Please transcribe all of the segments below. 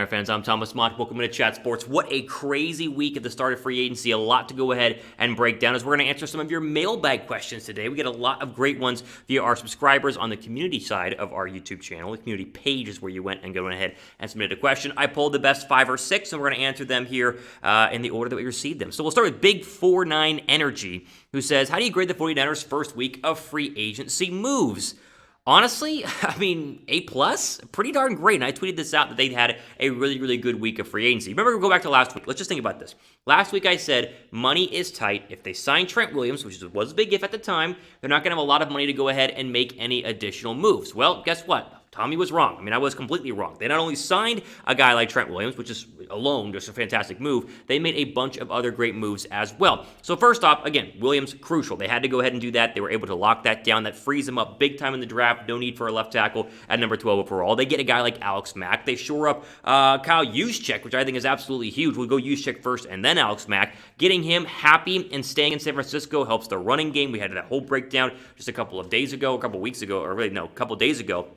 49er fans, I'm Thomas Mott. Welcome to Chat Sports. What a crazy week at the start of free agency. A lot to go ahead and break down as we're going to answer some of your mailbag questions today. We get a lot of great ones via our subscribers on the community side of our YouTube channel. The community page is where you went and go ahead and submitted a question. I pulled the best 5 or 6, and we're going to answer them here in the order that we received them. So we'll start with Big 49 Energy, who says, how do you grade the 49ers' first week of free agency moves? Honestly, I mean, A+, pretty darn great. And I tweeted this out that they had a really, really good week of free agency. Remember, go back to last week. Let's just think about this. Last week I said money is tight. If they sign Trent Williams, which was a big if at the time, they're not going to have a lot of money to go ahead and make any additional moves. Well, guess what? Tommy was wrong. I mean, I was completely wrong. They not only signed a guy like Trent Williams, which is alone just a fantastic move, they made a bunch of other great moves as well. So first off, again, Williams, crucial. They had to go ahead and do that. They were able to lock that down. That frees them up big time in the draft. No need for a left tackle at number 12 overall. They get a guy like Alex Mack. They shore up Kyle Juszczyk, which I think is absolutely huge. We'll go Juszczyk first and then Alex Mack. Getting him happy and staying in San Francisco helps the running game. We had that whole breakdown just a couple of days ago, a couple days ago.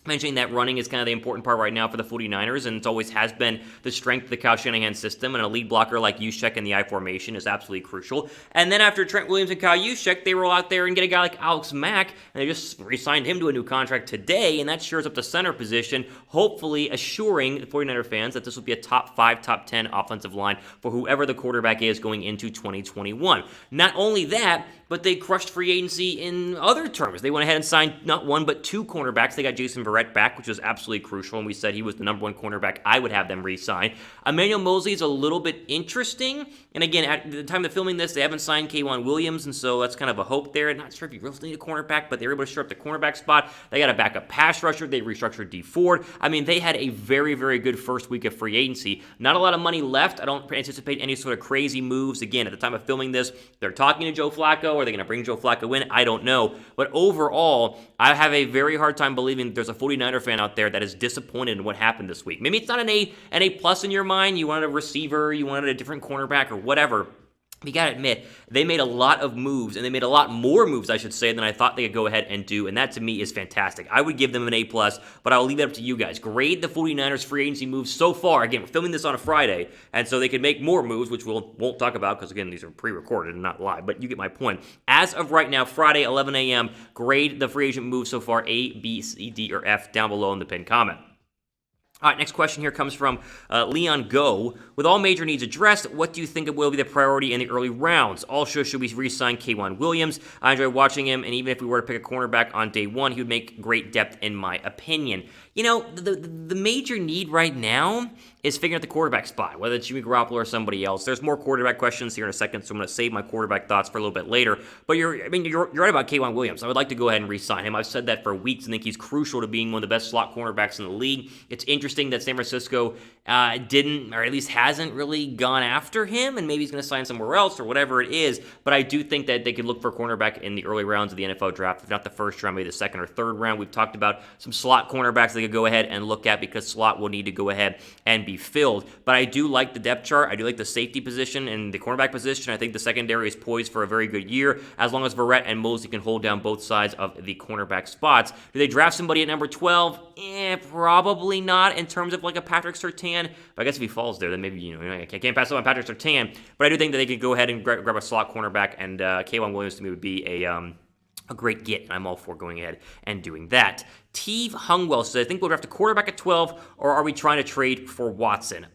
Mentioning that running is kind of the important part right now for the 49ers, and it always has been the strength of the Kyle Shanahan system, and a lead blocker like Juszczyk in the I formation is absolutely crucial. And then after Trent Williams and Kyle Juszczyk, they roll out there and get a guy like Alex Mack, and they just re-signed him to a new contract today, and that shores up the center position, hopefully assuring the 49er fans that this will be a top 5, top 10 offensive line for whoever the quarterback is going into 2021. Not only that, but they crushed free agency in other terms. They went ahead and signed not one, but 2 cornerbacks. They got Jason Verrett back, which was absolutely crucial, and we said he was the number 1 cornerback I would have them re-sign. Emmanuel Moseley is a little bit interesting, and again, at the time of filming this, they haven't signed K'Wan Williams, and so that's kind of a hope there. Not sure if you really need a cornerback, but they were able to shore up the cornerback spot. They got a backup pass rusher. They restructured D Ford. I mean, they had a very, very good first week of free agency. Not a lot of money left. I don't anticipate any sort of crazy moves. Again, at the time of filming this, they're talking to Joe Flacco. Are they going to bring Joe Flacco in? I don't know. But overall, I have a very hard time believing there's a 49er fan out there that is disappointed in what happened this week. Maybe it's not an A plus in your mind. You wanted a receiver, you wanted a different cornerback or whatever. You gotta admit, they made a lot of moves, and they made a lot more moves, I should say, than I thought they could go ahead and do, and that to me is fantastic. I would give them an A+, but I'll leave it up to you guys. Grade the 49ers free agency moves so far. Again, we're filming this on a Friday, and so they can make more moves, which we won't talk about, because again, these are pre-recorded and not live, but you get my point. As of right now, Friday, 11 a.m., grade the free agent moves so far, A, B, C, D, or F, down below in the pinned comment. All right, next question here comes from Leon Go. With all major needs addressed, what do you think will be the priority in the early rounds? Also, should we re-sign K'Wan Williams? I enjoy watching him, and even if we were to pick a cornerback on day 1, he would make great depth in my opinion. You know, the major need right now is figuring out the quarterback spot, whether it's Jimmy Garoppolo or somebody else. There's more quarterback questions here in a second, so I'm going to save my quarterback thoughts for a little bit later. But you're right about K'Wan Williams. I would like to go ahead and re-sign him. I've said that for weeks. I think he's crucial to being one of the best slot cornerbacks in the league. It's interesting that San Francisco didn't, or at least hasn't really gone after him, and maybe he's going to sign somewhere else or whatever it is. But I do think that they could look for a cornerback in the early rounds of the NFL draft, if not the first round, maybe the second or third round. We've talked about some slot cornerbacks they could go ahead and look at, because slot will need to go ahead and be filled. But I do like the depth chart. I do like the safety position and the cornerback position. I think the secondary is poised for a very good year, as long as Verrett and Moseley can hold down both sides of the cornerback spots. Do they draft somebody at number 12? Probably not in terms of like a Patrick Surtain. But I guess if he falls there, then maybe, I can't pass up on Patrick Surtain. But I do think that they could go ahead and grab a slot cornerback, and K'Wan Williams to me would be a great get, and I'm all for going ahead and doing that. Teve Hungwell says, I think we'll draft a quarterback at 12, or are we trying to trade for Watson?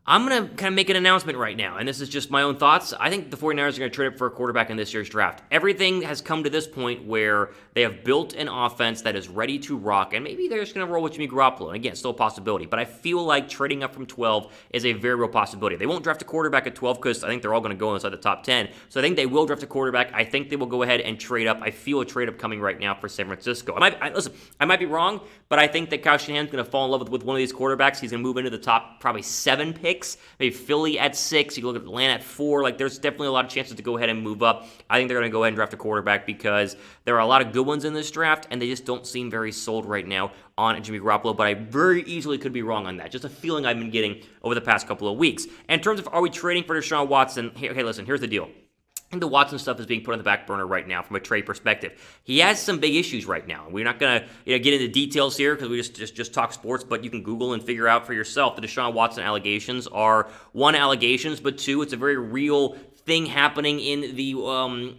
I'm going to kind of make an announcement right now, and this is just my own thoughts. I think the 49ers are going to trade up for a quarterback in this year's draft. Everything has come to this point where they have built an offense that is ready to rock, and maybe they're just going to roll with Jimmy Garoppolo. And again, still a possibility, but I feel like trading up from 12 is a very real possibility. They won't draft a quarterback at 12 because I think they're all going to go inside the top 10. So I think they will draft a quarterback. I think they will go ahead and trade up. I feel a trade up coming right now for San Francisco. I might be wrong, but I think that Kyle Shanahan's going to fall in love with one of these quarterbacks. He's going to move into the top probably 7 picks. Maybe Philly at 6. You can look at Atlanta at 4. Like, there's definitely a lot of chances to go ahead and move up. I think they're going to go ahead and draft a quarterback because there are a lot of good ones in this draft, and they just don't seem very sold right now on Jimmy Garoppolo, but I very easily could be wrong on that. Just a feeling I've been getting over the past couple of weeks. And in terms of are we trading for Deshaun Watson, hey, listen, here's the deal. think the Watson stuff is being put on the back burner right now from a trade perspective. He has some big issues right now. We're not going to get into details here because we just talk sports, but you can Google and figure out for yourself. The Deshaun Watson allegations are, one, allegations, but two, it's a very real thing happening in the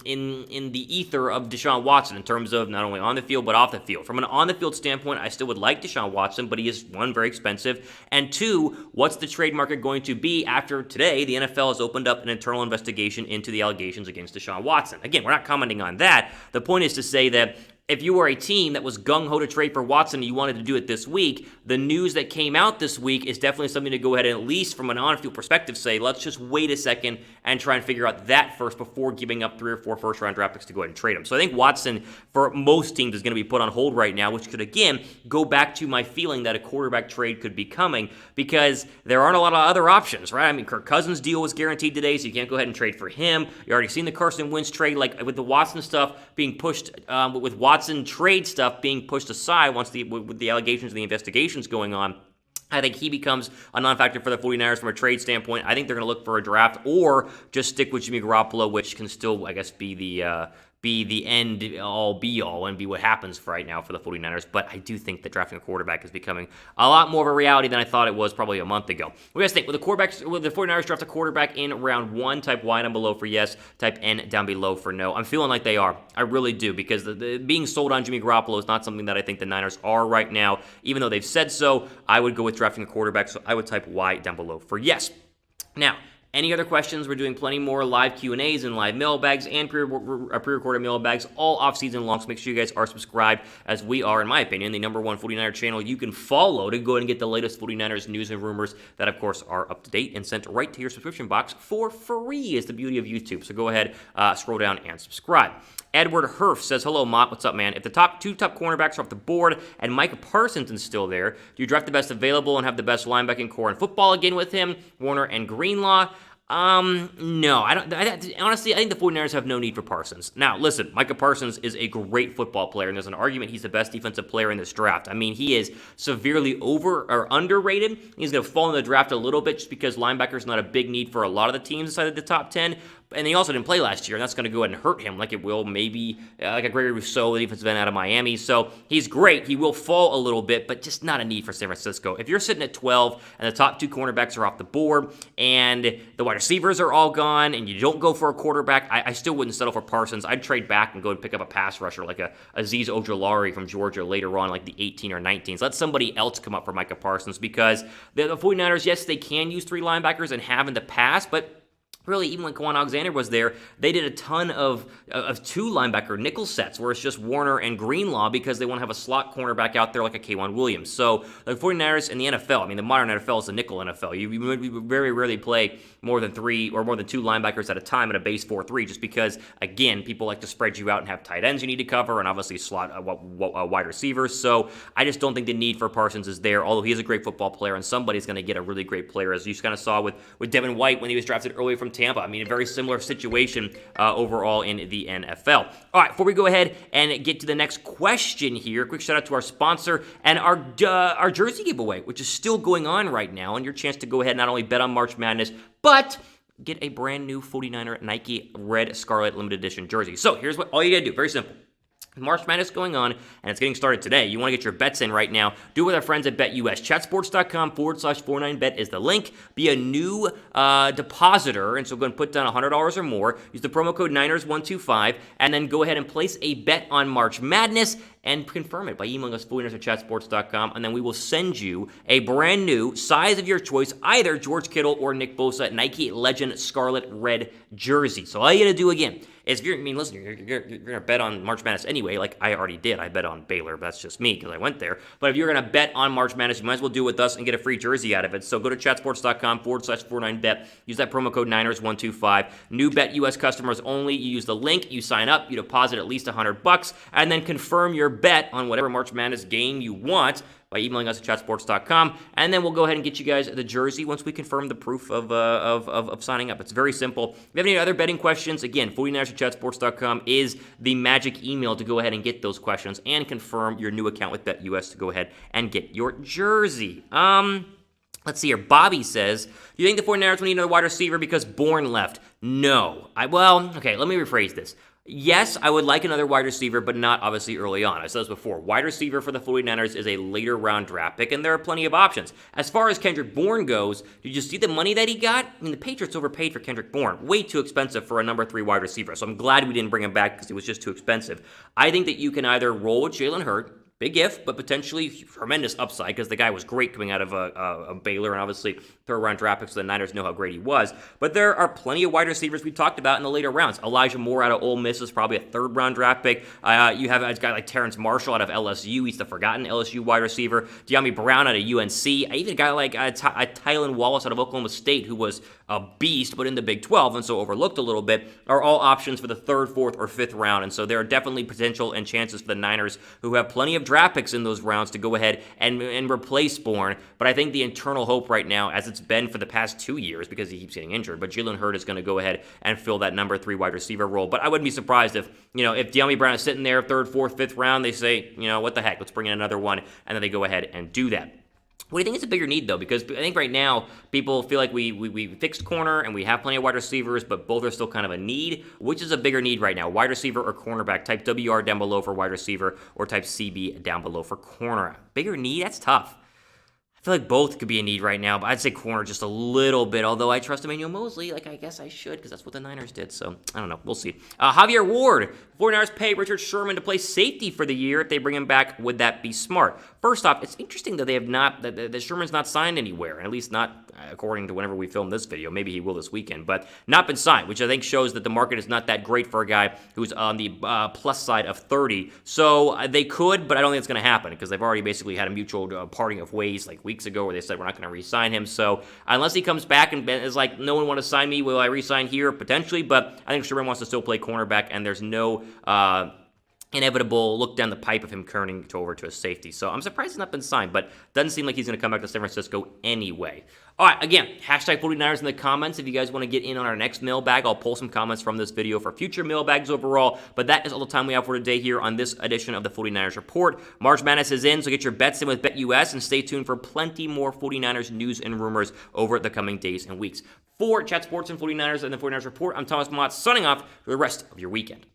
in the ether of Deshaun Watson in terms of not only on the field but off the field. From an on the field standpoint, I still would like Deshaun Watson, but he is, one, very expensive, and two, what's the trade market going to be after today? The NFL has opened up an internal investigation into the allegations against Deshaun Watson. Again, we're not commenting on that. The point is to say that if you were a team that was gung-ho to trade for Watson and you wanted to do it this week, the news that came out this week is definitely something to go ahead and, at least from an on-field perspective, say, let's just wait a second and try and figure out that first before giving up 3 or 4 first-round draft picks to go ahead and trade him. So I think Watson, for most teams, is going to be put on hold right now, which could, again, go back to my feeling that a quarterback trade could be coming because there aren't a lot of other options, right? I mean, Kirk Cousins' deal was guaranteed today, so you can't go ahead and trade for him. You already seen the Carson Wentz trade, like with the Watson stuff being pushed, with Watson trade stuff being pushed aside with the allegations and the investigations going on. I think he becomes a non-factor for the 49ers from a trade standpoint. I think they're going to look for a draft or just stick with Jimmy Garoppolo, which can still, I guess, be the end-all, be-all, and be what happens for right now for the 49ers. But I do think that drafting a quarterback is becoming a lot more of a reality than I thought it was probably a month ago. What do you guys think? Will the 49ers draft a quarterback in round 1? Type Y down below for yes. Type N down below for no. I'm feeling like they are. I really do, because the being sold on Jimmy Garoppolo is not something that I think the Niners are right now. Even though they've said so, I would go with drafting a quarterback, so I would type Y down below for yes. Now, any other questions? We're doing plenty more live Q&As and live mailbags and pre-recorded mailbags all off-season long, so make sure you guys are subscribed, as we are, in my opinion, the number one 49er channel you can follow to go ahead and get the latest 49ers news and rumors that, of course, are up to date and sent right to your subscription box for free, is the beauty of YouTube. So go ahead, scroll down, and subscribe. Edward Herf says, hello, Mott. What's up, man? If the two top cornerbacks are off the board and Micah Parsons is still there, do you draft the best available and have the best linebacking core in football again with him, Warner and Greenlaw? No, I don't. Honestly, I think the 49ers have no need for Parsons. Now, listen, Micah Parsons is a great football player, and there's an argument he's the best defensive player in this draft. I mean, he is severely over or underrated. He's going to fall in the draft a little bit just because linebacker is not a big need for a lot of the teams inside of the top 10. And he also didn't play last year, and that's going to go ahead and hurt him like it will maybe like a Gregory Rousseau, the defensive end out of Miami. So he's great. He will fall a little bit, but just not a need for San Francisco. If you're sitting at 12 and the top 2 cornerbacks are off the board and the wide receivers are all gone and you don't go for a quarterback, I still wouldn't settle for Parsons. I'd trade back and go and pick up a pass rusher like a Azeez Ojulari from Georgia later on, like the 18 or 19s. Let somebody else come up for Micah Parsons, because the 49ers, yes, they can use 3 linebackers and have in the past, but really, even when Quan Alexander was there, they did a ton of 2 linebacker nickel sets where it's just Warner and Greenlaw because they want to have a slot cornerback out there like a K'Wan Williams. So the 49ers in the NFL, I mean, the modern NFL is a nickel NFL. You very rarely play more than 3 or more than 2 linebackers at a time at a base 4-3 just because, again, people like to spread you out and have tight ends you need to cover and obviously slot wide receivers. So I just don't think the need for Parsons is there, although he is a great football player and somebody's going to get a really great player, as you kind of saw with Devin White when he was drafted earlier from Tampa. I mean, a very similar situation overall in the NFL. All right, before we go ahead and get to the next question here, quick shout out to our sponsor and our jersey giveaway, which is still going on right now, and your chance to go ahead and not only bet on March Madness, but get a brand new 49er Nike Red Scarlet Limited Edition jersey. So here's what all you gotta do. Very simple. March Madness going on, and it's getting started today. You want to get your bets in right now. Do it with our friends at BetUS. Chatsports.com/49bet is the link. Be a new depositor, and so go and put down $100 or more. Use the promo code Niners125, and then go ahead and place a bet on March Madness and confirm it by emailing us 49ers@chatsports.com, and then we will send you a brand new size of your choice, either George Kittle or Nick Bosa Nike Legend Scarlet Red jersey. So all you got to do again is, if you're, I mean, listen, you're going to bet on March Madness anyway, like I already did. I bet on Baylor, but that's just me because I went there. But if you're going to bet on March Madness, you might as well do it with us and get a free jersey out of it. So go to chatsports.com/49bet. Use that promo code Niners125. New BetUS customers only. You use the link, you sign up, you deposit at least $100, and then confirm your bet on whatever March Madness game you want by emailing us at chatsports.com, and then we'll go ahead and get you guys the jersey once we confirm the proof of signing up. It's very simple. If you have any other betting questions, again, 49ers@chatsports.com is the magic email to go ahead and get those questions and confirm your new account with BetUS to go ahead and get your jersey. Let's see here. Bobby says, do you think the 49ers will need another wide receiver because Bourne left? No. Okay, let me rephrase this. Yes, I would like another wide receiver, but not obviously early on. I said this before. Wide receiver for the 49ers is a later round draft pick, and there are plenty of options. As far as Kendrick Bourne goes, did you see the money that he got? I mean, the Patriots overpaid for Kendrick Bourne. Way too expensive for a number 3 wide receiver. So I'm glad we didn't bring him back because he was just too expensive. I think that you can either roll with Jalen Hurts, big if, but potentially tremendous upside because the guy was great coming out of Baylor, and obviously third-round draft picks, so the Niners know how great he was. But there are plenty of wide receivers we talked about in the later rounds. Elijah Moore out of Ole Miss is probably a third-round draft pick. You have a guy like Terrence Marshall out of LSU. He's the forgotten LSU wide receiver. De'Ami Brown out of UNC. Even a guy like Tylan Wallace out of Oklahoma State, who was a beast, but in the Big 12, and so overlooked a little bit, are all options for the 3rd, 4th, or 5th round. And so there are definitely potential and chances for the Niners, who have plenty of draft picks in those rounds, to go ahead and replace Bourne. But I think the internal hope right now, as it's been for the past 2 years, because he keeps getting injured, but Jalen Hurts is going to go ahead and fill that number 3 wide receiver role. But I wouldn't be surprised if De'Ami Brown is sitting there 3rd, 4th, 5th round, they say, what the heck, let's bring in another one, and then they go ahead and do that. What do you think is a bigger need, though? Because I think right now people feel like we fixed corner and we have plenty of wide receivers, but both are still kind of a need. Which is a bigger need right now, wide receiver or cornerback? Type WR down below for wide receiver, or type CB down below for corner. Bigger need? That's tough. I feel like both could be a need right now, but I'd say corner just a little bit, although I trust Emmanuel Mosley. I guess I should, because that's what the Niners did, so I don't know. We'll see. Javier Ward. 49ers pay Richard Sherman to play safety for the year. If they bring him back, would that be smart? First off, it's interesting that they have not, that Sherman's not signed anywhere, at least not according to whenever we film this video. Maybe he will this weekend, but not been signed, which I think shows that the market is not that great for a guy who's on the plus side of 30. So they could, but I don't think it's going to happen, because they've already basically had a mutual parting of ways like weeks ago where they said we're not going to re-sign him. So unless he comes back and is like, no one want to sign me, will I re-sign here? Potentially, but I think Sherman wants to still play cornerback, and there's no inevitable look down the pipe of him turning over to a safety. So I'm surprised he's not been signed, but doesn't seem like he's going to come back to San Francisco anyway. All right, again, hashtag 49ers in the comments if you guys want to get in on our next mailbag. I'll pull some comments from this video for future mailbags overall, but that is all the time we have for today here on this edition of the 49ers Report. March Madness is in, so get your bets in with BetUS, and stay tuned for plenty more 49ers news and rumors over the coming days and weeks. For Chat Sports and 49ers and the 49ers Report, I'm Thomas Mott, signing off for the rest of your weekend.